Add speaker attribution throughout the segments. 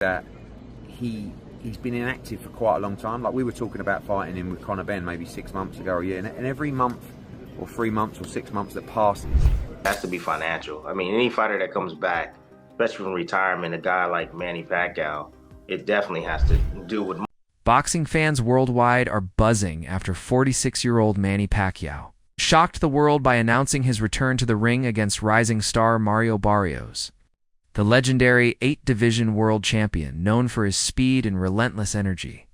Speaker 1: that he's been inactive for quite a long time. Like we were talking about fighting him with Conor Benn maybe 6 months ago or a year, and every month or 3 months or 6 months that passes,
Speaker 2: it has to be financial. I mean, any fighter that comes back, especially from retirement, a guy like Manny Pacquiao, it definitely has to do with.
Speaker 3: Boxing fans worldwide are buzzing after 46-year-old Manny Pacquiao shocked the world by announcing his return to the ring against rising star Mario Barrios. The legendary 8-division world champion, known for his speed and relentless energy,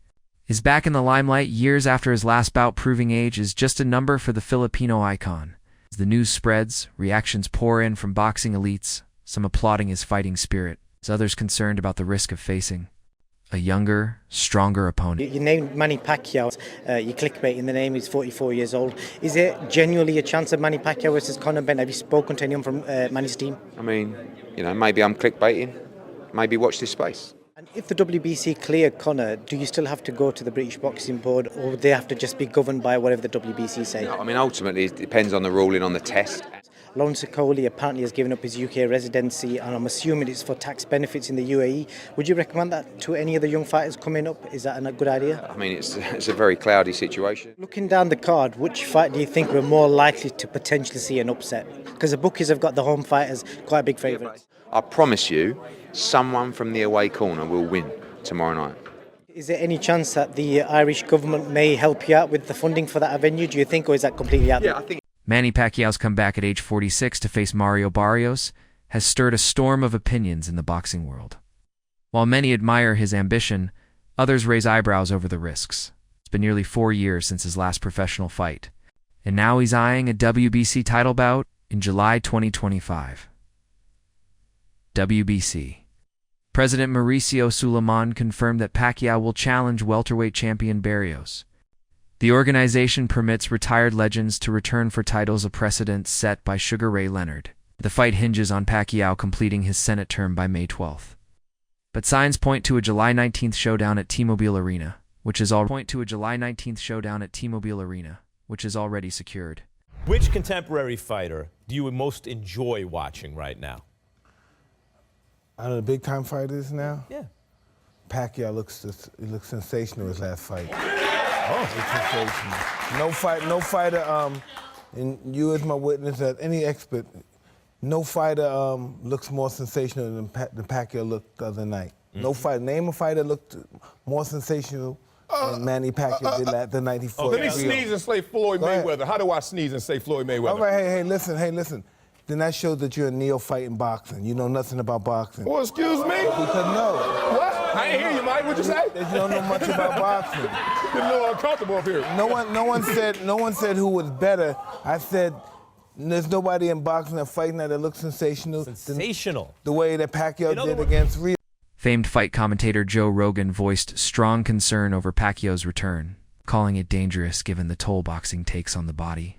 Speaker 3: is back in the limelight years after his last bout, proving age is just a number for the Filipino icon. As the news spreads, reactions pour in from boxing elites, some applauding his fighting spirit, as others concerned about the risk of facing a younger, stronger opponent.
Speaker 4: You named Manny Pacquiao. You clickbait in the name. He's 44 years old. Is there genuinely a chance of Manny Pacquiao versus Conor Benn? Have you spoken to anyone from Manny's team?
Speaker 1: I mean, maybe I'm clickbaiting. Maybe watch this space.
Speaker 4: And if the WBC clear Conor, do you still have to go to the British Boxing Board, or would they have to just be governed by whatever the WBC say?
Speaker 1: I mean, ultimately, it depends on the ruling on the test.
Speaker 4: Lawrence Okoli apparently has given up his UK residency, and I'm assuming it's for tax benefits in the UAE. Would you recommend that to any of the young fighters coming up? Is that a good idea?
Speaker 1: I mean, it's a very cloudy situation.
Speaker 4: Looking down the card, which fight do you think we're more likely to potentially see an upset? Because the bookies have got the home fighters quite big favourites.
Speaker 1: I promise you, someone from the away corner will win tomorrow night.
Speaker 4: Is there any chance that the Irish government may help you out with the funding for that venue, do you think, or is that completely out there?
Speaker 1: Yeah, I think.
Speaker 3: Manny Pacquiao's comeback at age 46 to face Mario Barrios has stirred a storm of opinions in the boxing world. While many admire his ambition, others raise eyebrows over the risks. It's been nearly 4 years since his last professional fight, and now he's eyeing a WBC title bout in July 2025. WBC. President Mauricio Suleiman confirmed that Pacquiao will challenge welterweight champion Barrios. The organization permits retired legends to return for titles, a precedent set by Sugar Ray Leonard. The fight hinges on Pacquiao completing his Senate term by May 12th. But signs point to a July 19th showdown at T-Mobile Arena, which is already secured.
Speaker 5: Which contemporary fighter do you most enjoy watching right now?
Speaker 6: Out of the big-time fighters now?
Speaker 5: Yeah.
Speaker 6: Pacquiao looks sensational his last fight.
Speaker 5: Oh,
Speaker 6: sensational. No fighter, and you as my witness, as any expert, no fighter looks more sensational than Pacquiao looked the other night. Mm-hmm. No fighter, name a fighter looked more sensational than Manny Pacquiao did the night he fought.
Speaker 7: Let me sneeze and say Floyd Mayweather. How do I sneeze and say Floyd Mayweather?
Speaker 6: All right, hey, listen. Then that shows that you're a neophyte in boxing. You know nothing about boxing.
Speaker 7: Well, excuse me?
Speaker 6: Because no.
Speaker 7: What? I ain't hear you, Mike. What'd you say?
Speaker 6: That you don't know much about boxing.
Speaker 7: Getting a little uncomfortable up here.
Speaker 6: No one said who was better. I said there's nobody in boxing that fighting that looks sensational.
Speaker 5: Sensational.
Speaker 6: The way that Pacquiao did against Rio.
Speaker 3: Famed fight commentator Joe Rogan voiced strong concern over Pacquiao's return, calling it dangerous given the toll boxing takes on the body.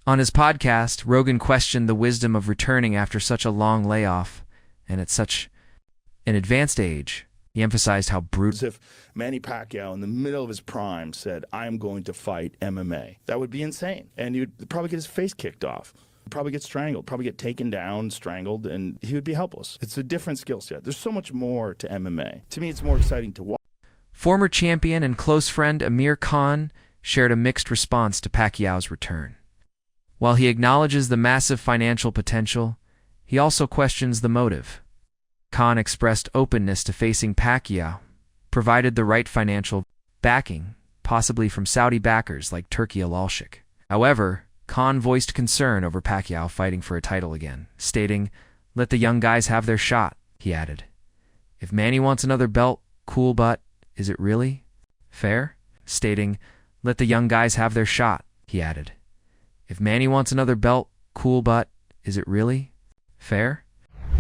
Speaker 3: On his podcast, Rogan questioned the wisdom of returning after such a long layoff and at such an advanced age. He emphasized how brutal.
Speaker 8: As if Manny Pacquiao, in the middle of his prime, said, "I'm going to fight MMA." That would be insane. And he'd probably get his face kicked off, probably get strangled, probably get taken down, strangled, and he would be helpless. It's a different skill set. There's so much more to MMA. To me, it's more exciting to watch.
Speaker 3: Former champion and close friend Amir Khan shared a mixed response to Pacquiao's return. While he acknowledges the massive financial potential, he also questions the motive. Khan expressed openness to facing Pacquiao, provided the right financial backing, possibly from Saudi backers like Turki Al-Sheikh. However, Khan voiced concern over Pacquiao fighting for a title again, stating, "Let the young guys have their shot," he added. "If Manny wants another belt, cool, but is it really fair?" Stating, "Let the young guys have their shot," he added. "If Manny wants another belt, cool, but is it really fair?"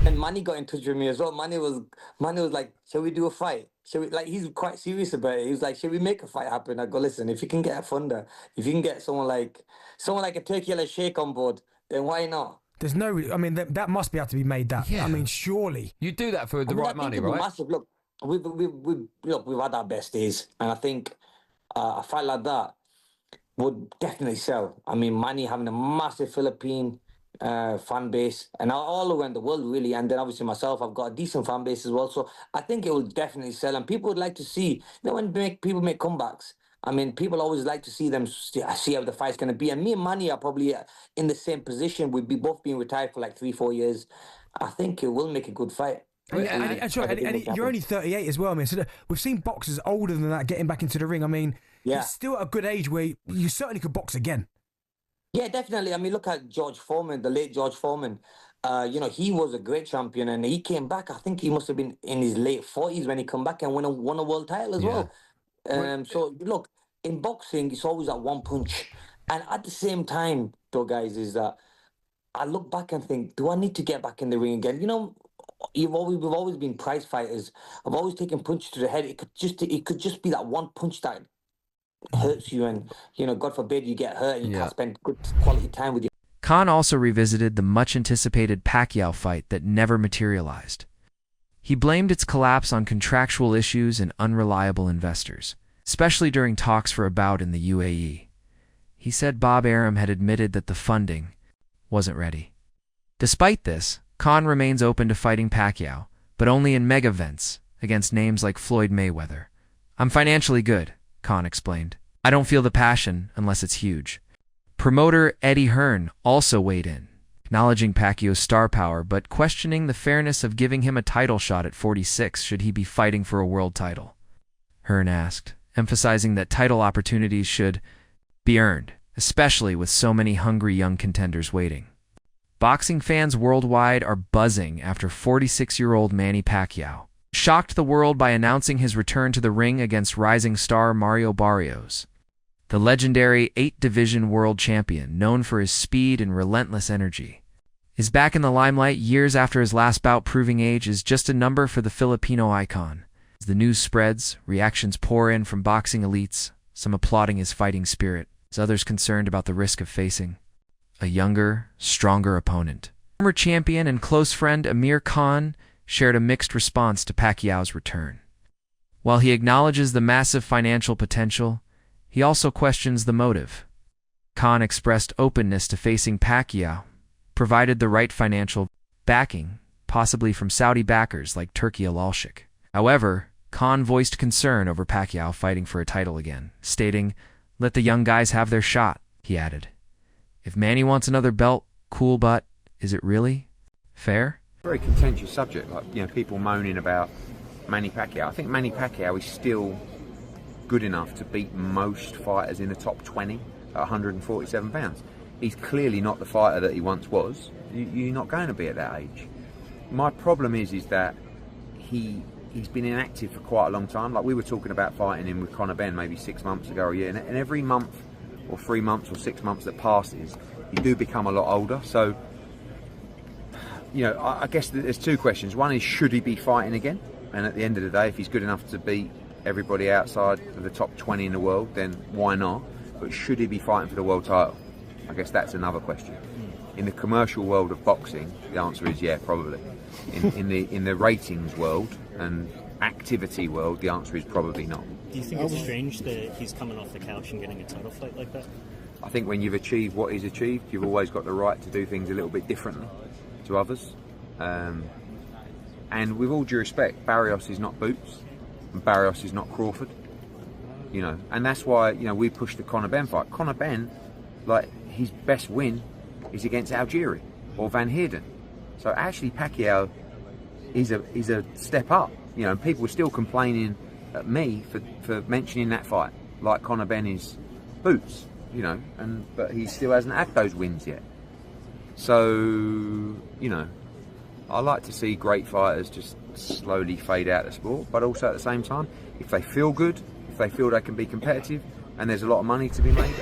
Speaker 9: And Manny got in touch with me as well. Manny was like, "Shall we do a fight? Shall we?" Like, he's quite serious about it. He was like, "Shall we make a fight happen?" I go, "Listen, if you can get a funder, if you can get someone like a Turki Al-Sheikh on board, then why not?"
Speaker 10: There's no, I mean, that must be able to be made. That, yeah. I mean, surely
Speaker 11: you do that for the right money, right?
Speaker 9: Massive. Look, we've had our best days, and I think a fight like that would definitely sell. I mean, Manny having a massive Philippine fan base, and all around the world, really. And then obviously myself, I've got a decent fan base as well. So I think it will definitely sell, and people would like to see, when people make comebacks. I mean, people always like to see them see how the fight's going to be. And me and Manny are probably in the same position. We'd be both being retired for like 3-4 years. I think it will make a good fight.
Speaker 10: And you're only 38 as well. I mean, so we've seen boxers older than that getting back into the ring. I mean, it's still at a good age where you certainly could box again.
Speaker 9: Yeah, definitely. I mean, look at George Foreman, the late George Foreman. He was a great champion, and he came back. I think he must have been in his late 40s when he come back and won a world title as well. So look, in boxing, it's always that one punch. And at the same time, though, guys, is that I look back and think, do I need to get back in the ring again? We've always been prize fighters. I've always taken punches to the head. It could just be that one punch that hurts you, and God forbid you get hurt and you can't spend good quality time with you.
Speaker 3: Khan also revisited the much-anticipated Pacquiao fight that never materialized. He blamed its collapse on contractual issues and unreliable investors, especially during talks for a bout in the UAE. He said Bob Arum had admitted that the funding wasn't ready. Despite this, Khan remains open to fighting Pacquiao, but only in mega events against names like Floyd Mayweather. "I'm financially good," Khan explained. "I don't feel the passion unless it's huge." Promoter Eddie Hearn also weighed in, acknowledging Pacquiao's star power but questioning the fairness of giving him a title shot at 46 should he be fighting for a world title. Hearn asked, emphasizing that title opportunities should be earned, especially with so many hungry young contenders waiting. Boxing fans worldwide are buzzing after 46-year-old Manny Pacquiao shocked the world by announcing his return to the ring against rising star Mario Barrios. The legendary 8-division world champion, known for his speed and relentless energy, is back in the limelight years after his last bout, proving age is just a number for the Filipino icon. As the news spreads, reactions pour in from boxing elites, some applauding his fighting spirit, as others concerned about the risk of facing a younger, stronger opponent. Former champion and close friend Amir Khan shared a mixed response to Pacquiao's return. While he acknowledges the massive financial potential, he also questions the motive. Khan expressed openness to facing Pacquiao, provided the right financial backing, possibly from Saudi backers like Turki Al-Sheikh. However, Khan voiced concern over Pacquiao fighting for a title again, stating, "Let the young guys have their shot," he added. "If Manny wants another belt, cool, but is it really fair?"
Speaker 1: Very contentious subject, like people moaning about Manny Pacquiao. I think Manny Pacquiao is still good enough to beat most fighters in the top 20 at 147 pounds. He's clearly not the fighter that he once was. You're not going to be at that age. My problem is that he's been inactive for quite a long time. Like we were talking about fighting him with Conor Benn maybe 6 months ago or a year, and every month or 3 months or 6 months that passes, you do become a lot older. So I guess there's two questions. One is, should he be fighting again? And at the end of the day, if he's good enough to beat everybody outside of the top 20 in the world, then why not? But should he be fighting for the world title? I guess that's another question. In the commercial world of boxing, the answer is yeah, probably. In the ratings world and activity world, the answer is probably not.
Speaker 11: Do you think it's strange that he's coming off the couch and getting a title fight like that?
Speaker 1: I think when you've achieved what he's achieved, you've always got the right to do things a little bit differently to others. And with all due respect, Barrios is not Boots, and Barrios is not Crawford. And that's why we pushed the Conor Benn fight. Conor Benn, his best win is against Algieri or Van Heerden. So actually, Pacquiao is a step up. And people were still complaining at me for mentioning that fight, like Conor Benn is Boots. But he still hasn't had those wins yet. So I like to see great fighters just slowly fade out of the sport, but also at the same time, if they feel good, if they feel they can be competitive, and there's a lot of money to be made.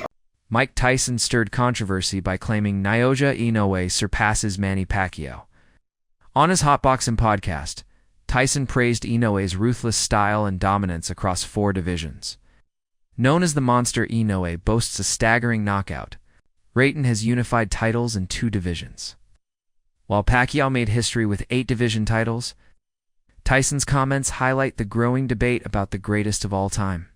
Speaker 3: Mike Tyson stirred controversy by claiming Naoya Inoue surpasses Manny Pacquiao. On his Hotboxing podcast, Tyson praised Inoue's ruthless style and dominance across 4 divisions. Known as the Monster, Inoue boasts a staggering knockout. Rayton has unified titles in 2 divisions. While Pacquiao made history with 8 division titles, Tyson's comments highlight the growing debate about the greatest of all time.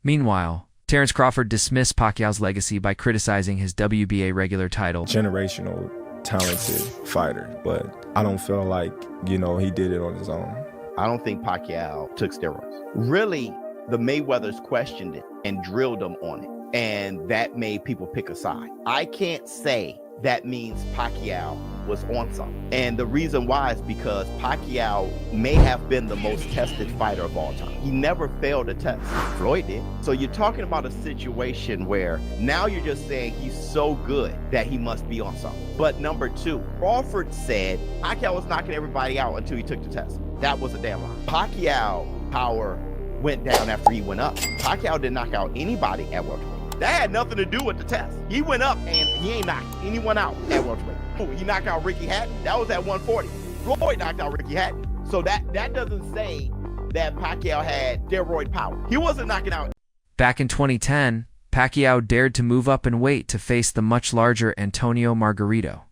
Speaker 3: Meanwhile, Terence Crawford dismissed Pacquiao's legacy by criticizing his WBA regular title.
Speaker 12: Generational
Speaker 7: talented fighter, but I don't feel like, he did it on his own.
Speaker 12: I don't think Pacquiao took steroids. Really, the Mayweathers questioned it and drilled him on it, and that made people pick a side. I can't say that means Pacquiao was on something. And the reason why is because Pacquiao may have been the most tested fighter of all time. He never failed a test. Floyd did. So you're talking about a situation where now you're just saying he's so good that he must be on something. But number two, Crawford said Pacquiao was knocking everybody out until he took the test. That was a damn lie. Pacquiao power went down after he went up. Pacquiao didn't knock out anybody at welterweight. That had nothing to do with the test. He went up and he ain't knocked anyone out at welterweight. He knocked out Ricky Hatton. That was at 140. Floyd knocked out Ricky Hatton. So that doesn't say that Pacquiao had steroid power. He wasn't knocking out.
Speaker 3: Back in 2010, Pacquiao dared to move up in weight to face the much larger Antonio Margarito.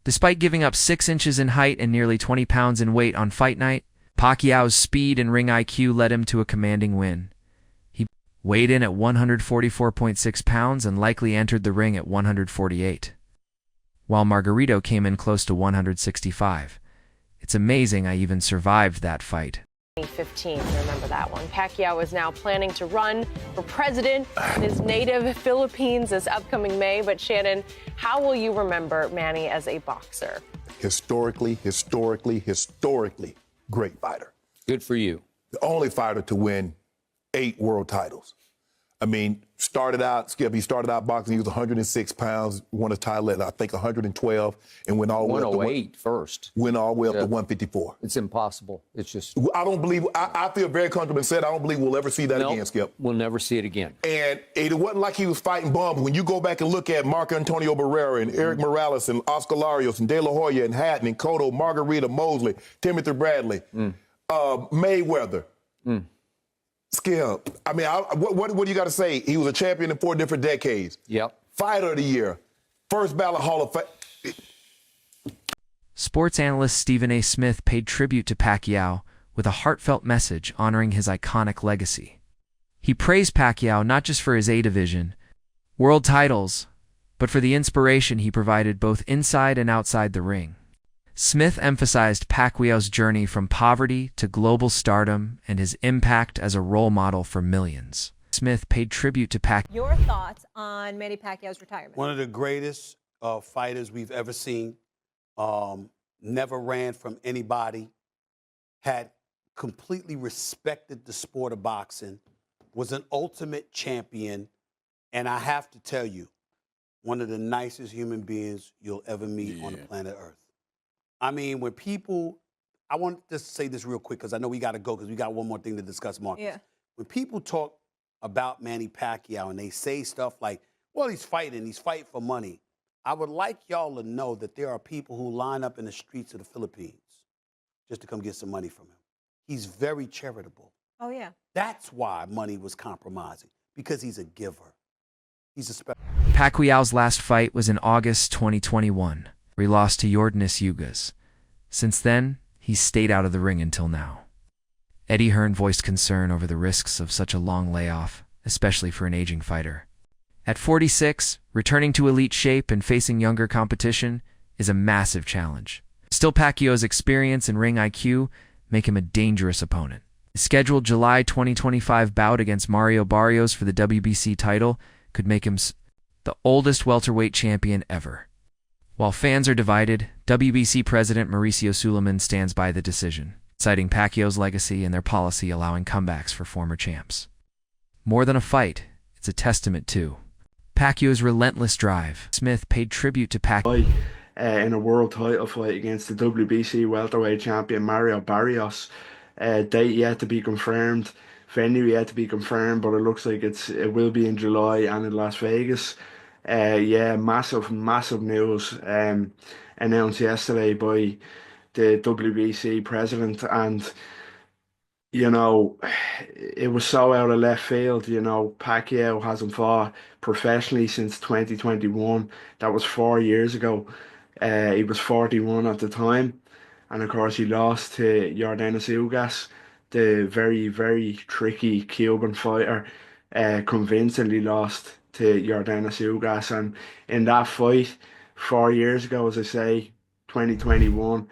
Speaker 3: Despite giving up 6 inches in height and nearly 20 pounds in weight on fight night, Pacquiao's speed and ring IQ led him to a commanding win. He weighed in at 144.6 pounds and likely entered the ring at 148, while Margarito came in close to 165. It's amazing I even survived that fight.
Speaker 13: 2015, remember that one. Pacquiao is now planning to run for president in his native Philippines this upcoming May. But Shannon, how will you remember Manny as a boxer?
Speaker 14: Historically great fighter.
Speaker 15: Good for you.
Speaker 14: The only fighter to win 8 world titles. I mean, Skip, he started out boxing, he was 106 pounds, won a title at, I think, 112, and went all the way up to
Speaker 15: 108 first.
Speaker 14: Went all the way up to 154.
Speaker 15: It's impossible. It's just...
Speaker 14: I don't believe, I feel very comfortable and said I don't believe we'll ever see that again, Skip.
Speaker 15: We'll never see it again.
Speaker 14: And it wasn't like he was fighting bums. When you go back and look at Marco Antonio Barrera and Eric Morales and Oscar Larios and De La Hoya and Hatton and Cotto, Margarita, Mosley, Timothy Bradley, Mayweather, Skip, I mean, what do you got to say? He was a champion in 4 different decades.
Speaker 15: Yep.
Speaker 14: Fighter of the year. First ballot Hall of Fame.
Speaker 3: Sports analyst Stephen A. Smith paid tribute to Pacquiao with a heartfelt message honoring his iconic legacy. He praised Pacquiao not just for his A division, world titles, but for the inspiration he provided both inside and outside the ring. Smith emphasized Pacquiao's journey from poverty to global stardom and his impact as a role model for millions. Smith paid tribute to Pacquiao.
Speaker 16: Your thoughts on Manny Pacquiao's retirement?
Speaker 17: One of the greatest fighters we've ever seen. Never ran from anybody. Had completely respected the sport of boxing. Was an ultimate champion. And I have to tell you, one of the nicest human beings you'll ever meet on the planet Earth. I mean, when people, I want to say this real quick because I know we got to go because we got one more thing to discuss, Marcus.
Speaker 16: Yeah.
Speaker 17: When people talk about Manny Pacquiao and they say stuff like, well, he's fighting for money. I would like y'all to know that there are people who line up in the streets of the Philippines just to come get some money from him. He's very charitable.
Speaker 16: Oh, yeah.
Speaker 17: That's why money was compromising, because he's a giver. He's a special.
Speaker 3: Pacquiao's last fight was in August 2021. He lost to Yordenis Ugas. Since then, he's stayed out of the ring until now. Eddie Hearn voiced concern over the risks of such a long layoff, especially for an aging fighter. At 46, returning to elite shape and facing younger competition is a massive challenge. Still, Pacquiao's experience and ring IQ make him a dangerous opponent. His scheduled July 2025 bout against Mario Barrios for the WBC title could make him the oldest welterweight champion ever. While fans are divided, WBC President Mauricio Suleiman stands by the decision, citing Pacquiao's legacy and their policy allowing comebacks for former champs. More than a fight, it's a testament to Pacquiao's relentless drive. Smith paid tribute to Pacquiao
Speaker 18: in a world title fight against the WBC welterweight champion Mario Barrios. Date yet to be confirmed, venue yet to be confirmed, but it looks like it will be in July and in Las Vegas. Massive news announced yesterday by the WBC president, and it was so out of left field. Pacquiao hasn't fought professionally since 2021. That was 4 years ago. He was 41 at the time, and of course he lost to Yordenis Ugas, the very, very tricky Cuban fighter. Convincingly lost to Yordenis Ugas, and in that fight 4 years ago, as I say, 2021.